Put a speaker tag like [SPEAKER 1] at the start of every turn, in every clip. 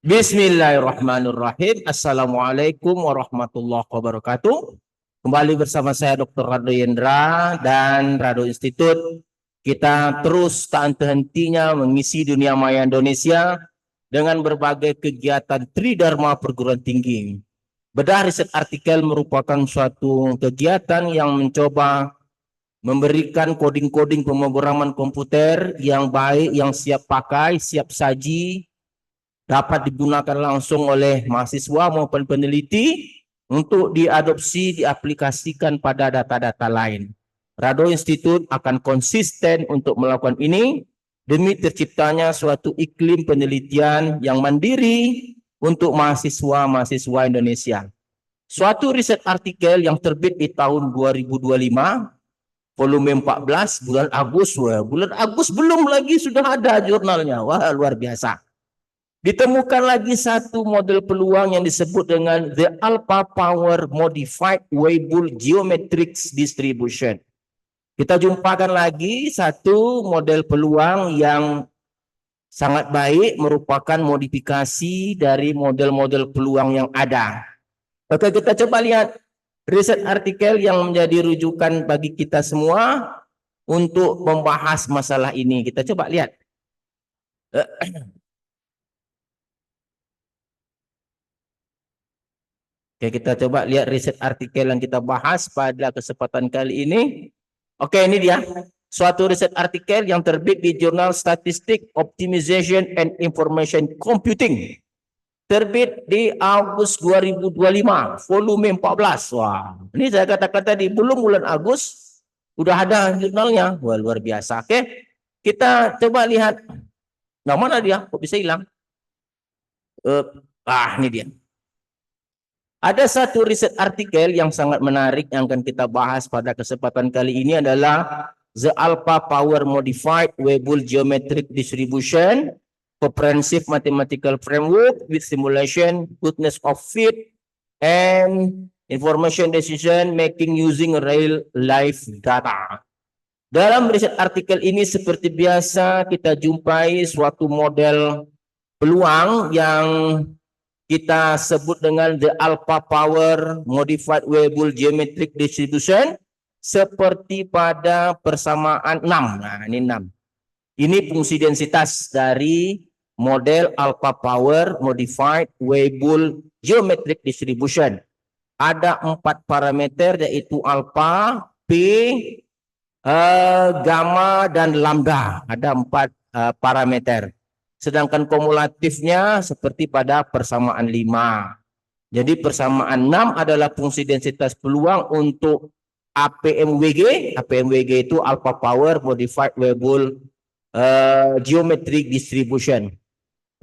[SPEAKER 1] Bismillahirrahmanirrahim. Assalamualaikum warahmatullahi wabarakatuh. Kembali bersama saya Dr. Rado Yendra dan Rado Institut. Kita terus tak henti-hentinya mengisi dunia maya Indonesia dengan berbagai kegiatan Tridharma perguruan tinggi. Bedah riset artikel merupakan suatu kegiatan yang mencoba memberikan coding-coding pemrograman komputer yang baik, yang siap pakai, siap saji, dapat digunakan langsung oleh mahasiswa maupun peneliti untuk diadopsi, diaplikasikan pada data-data lain. Rado Institute akan konsisten untuk melakukan ini demi terciptanya suatu iklim penelitian yang mandiri untuk mahasiswa-mahasiswa Indonesia. Suatu riset artikel yang terbit di tahun 2025, volume 14, bulan Agustus. Bulan Agustus belum lagi sudah ada jurnalnya. Wah, luar biasa. Ditemukan lagi satu model peluang yang disebut dengan the alpha power modified Weibull geometric distribution. Kita jumpakan lagi satu model peluang yang sangat baik, merupakan modifikasi dari model-model peluang yang ada. Oke, kita coba lihat riset artikel yang menjadi rujukan bagi kita semua untuk membahas masalah ini. Kita coba lihat. Oke, kita coba lihat riset artikel yang kita bahas pada kesempatan kali ini. Oke, ini dia. Suatu riset artikel yang terbit di jurnal Statistic Optimization and Information Computing. Terbit di Agustus 2025, volume 14. Wah, ini saya katakan tadi, belum bulan Agustus, udah ada jurnalnya. Wah, luar biasa. Oke, kita coba lihat. Nah, mana dia? Kok bisa hilang? Ini dia. Ada satu riset artikel yang sangat menarik yang akan kita bahas pada kesempatan kali ini adalah The Alpha Power Modified Weibull Geometric Distribution Comprehensive Mathematical Framework with Simulation, Goodness of Fit, and Information Decision Making Using Real Life Data. Dalam riset artikel ini seperti biasa kita jumpai suatu model peluang yang kita sebut dengan the alpha power modified Weibull geometric distribution seperti pada persamaan 6. Nah, ini 6. Ini fungsi densitas dari model alpha power modified Weibull geometric distribution. Ada 4 parameter yaitu alpha, p, gamma, dan lambda. Ada 4 parameter. Sedangkan kumulatifnya seperti pada persamaan 5. Jadi persamaan 6 adalah fungsi densitas peluang untuk APMWG. APMWG itu alpha power modified Weibull geometric distribution.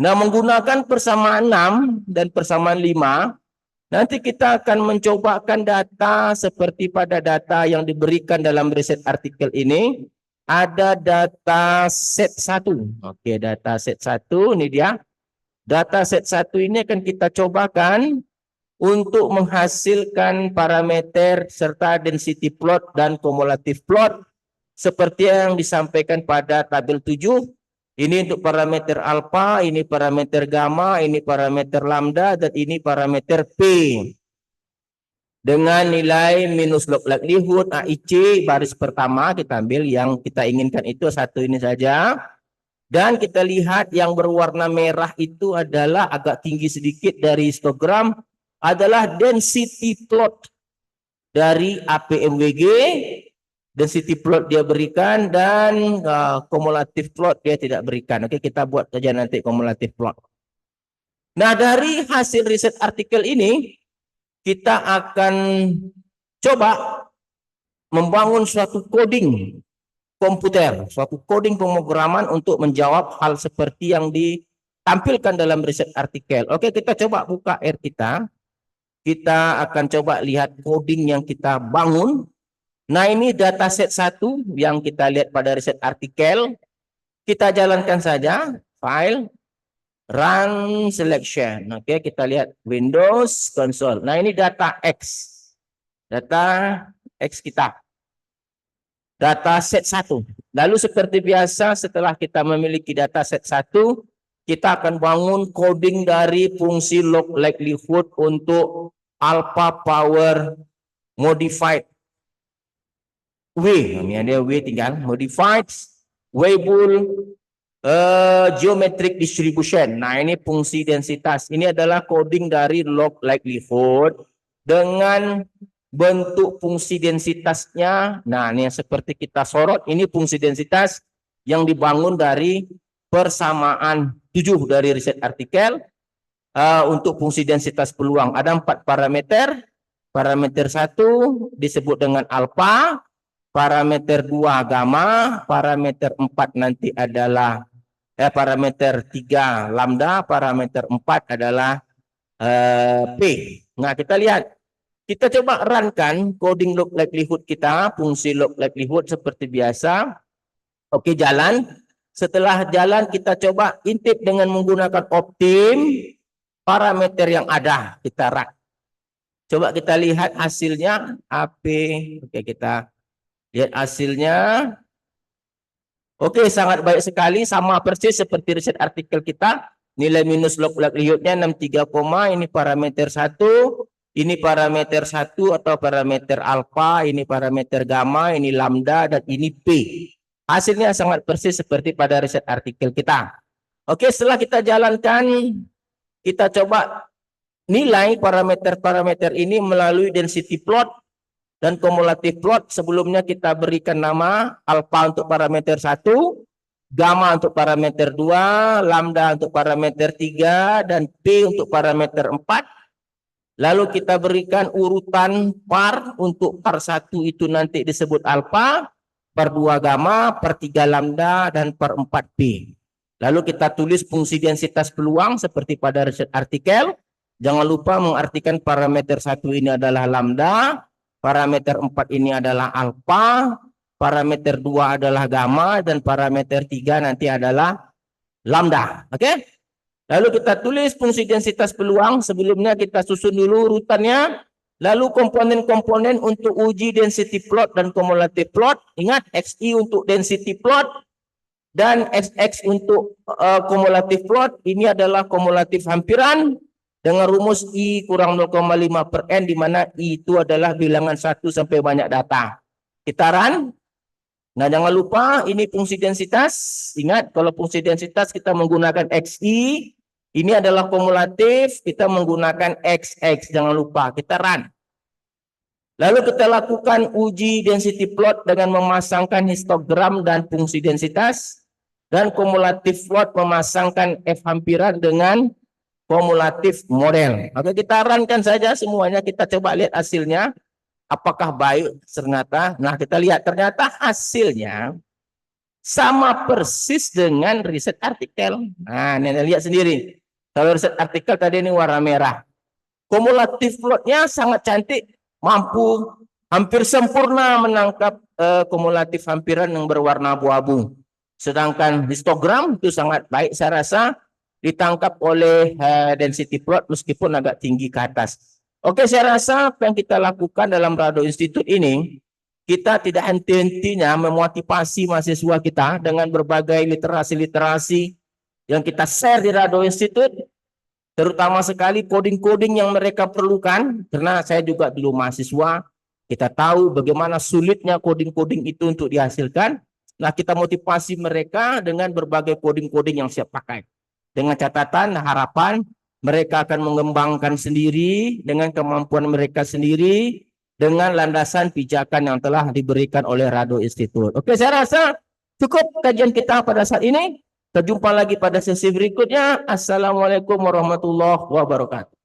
[SPEAKER 1] Nah, menggunakan persamaan 6 dan persamaan 5, nanti kita akan mencobakan data seperti pada data yang diberikan dalam riset artikel ini. Ada data set 1. Oke, data set 1 ini dia. Data set 1 ini akan kita cobakan untuk menghasilkan parameter serta density plot dan kumulatif plot seperti yang disampaikan pada tabel 7. Ini untuk parameter alpha, ini parameter gamma, ini parameter lambda, dan ini parameter P. Dengan nilai minus log likelihood AIC baris pertama, kita ambil yang kita inginkan itu satu ini saja. Dan kita lihat yang berwarna merah itu adalah agak tinggi sedikit dari histogram, adalah density plot dari APMWG. Density plot dia berikan dan kumulatif plot dia tidak berikan. Oke, kita buat saja nanti kumulatif plot. Nah, dari hasil riset artikel ini kita akan coba membangun suatu coding komputer, suatu coding pemrograman untuk menjawab hal seperti yang ditampilkan dalam riset artikel. Oke, kita coba buka R kita. Kita akan coba lihat coding yang kita bangun. Nah, ini dataset 1 yang kita lihat pada riset artikel. Kita jalankan saja, file, run selection. Oke, kita lihat Windows console. Nah, ini data X. Data X kita. Data set 1. Lalu seperti biasa setelah kita memiliki data set 1, kita akan bangun coding dari fungsi log likelihood untuk alpha power modified W. Ini ada W tinggal modified Weibull geometric distribution. Nah, ini fungsi densitas. Ini adalah coding dari log likelihood dengan bentuk fungsi densitasnya. Nah, ini yang seperti kita sorot, ini fungsi densitas yang dibangun dari persamaan 7 dari riset artikel untuk fungsi densitas peluang. Ada 4 parameter. Parameter 1 disebut dengan alfa, parameter 2 gamma, parameter 4 nanti adalah parameter 3 lambda, parameter 4 adalah P. Nah, kita lihat. Kita coba runkan coding log likelihood kita, fungsi log likelihood seperti biasa. Oke, jalan. Setelah jalan, kita coba intip dengan menggunakan optim parameter yang ada. Kita run. Coba kita lihat hasilnya. AP. Oke, kita lihat hasilnya. Oke, sangat baik sekali. Sama persis seperti riset artikel kita. Nilai minus log likelihoodnya 63, ini parameter 1. Ini parameter 1 atau parameter alfa, ini parameter gamma, ini lambda, dan ini P. Hasilnya sangat persis seperti pada riset artikel kita. Oke, setelah kita jalankan, kita coba nilai parameter-parameter ini melalui density plot dan cumulative plot. Sebelumnya kita berikan nama alfa untuk parameter 1, gamma untuk parameter 2, lambda untuk parameter 3, dan P untuk parameter 4. Lalu kita berikan urutan par. Untuk par 1 itu nanti disebut alfa, par 2 gamma, par 3 lambda, dan par 4 P. Lalu kita tulis fungsi densitas peluang seperti pada riset artikel. Jangan lupa mengartikan parameter 1 ini adalah lambda, parameter 4 ini adalah alfa, parameter 2 adalah gamma, dan parameter 3 nanti adalah lambda. Oke? Lalu kita tulis fungsi densitas peluang. Sebelumnya kita susun dulu urutannya. Lalu komponen-komponen untuk uji density plot dan cumulative plot. Ingat, XI untuk density plot dan XX untuk cumulative plot. Ini adalah kumulatif hampiran dengan rumus I kurang 0,5/n, di mana I itu adalah bilangan 1 sampai banyak data. Kita run. Nah, jangan lupa ini fungsi densitas. Ingat, kalau fungsi densitas kita menggunakan XI. Ini adalah kumulatif, kita menggunakan XX. Jangan lupa, kita run. Lalu kita lakukan uji density plot dengan memasangkan histogram dan fungsi densitas. Dan kumulatif plot memasangkan F hampiran dengan kumulatif model. Oke, kita runkan saja semuanya. Kita coba lihat hasilnya. Apakah baik ternyata? Nah, kita lihat ternyata hasilnya sama persis dengan riset artikel. Nah, ini lihat sendiri. Kalau riset artikel tadi ini warna merah. Kumulatif plotnya sangat cantik, mampu hampir sempurna menangkap kumulatif hampiran yang berwarna abu-abu. Sedangkan histogram itu sangat baik, saya rasa ditangkap oleh density plot meskipun agak tinggi ke atas. Oke, saya rasa apa yang kita lakukan dalam Rado Institute ini, kita tidak henti-hentinya memotivasi mahasiswa kita dengan berbagai literasi-literasi yang kita share di Rado Institute, terutama sekali coding-coding yang mereka perlukan, karena saya juga dulu mahasiswa, kita tahu bagaimana sulitnya coding-coding itu untuk dihasilkan. Nah, kita motivasi mereka dengan berbagai coding-coding yang siap pakai. Dengan catatan, harapan mereka akan mengembangkan sendiri dengan kemampuan mereka sendiri, dengan landasan pijakan yang telah diberikan oleh Rado Institute. Oke, saya rasa cukup kajian kita pada saat ini. Kita jumpa lagi pada sesi berikutnya. Assalamualaikum warahmatullahi wabarakatuh.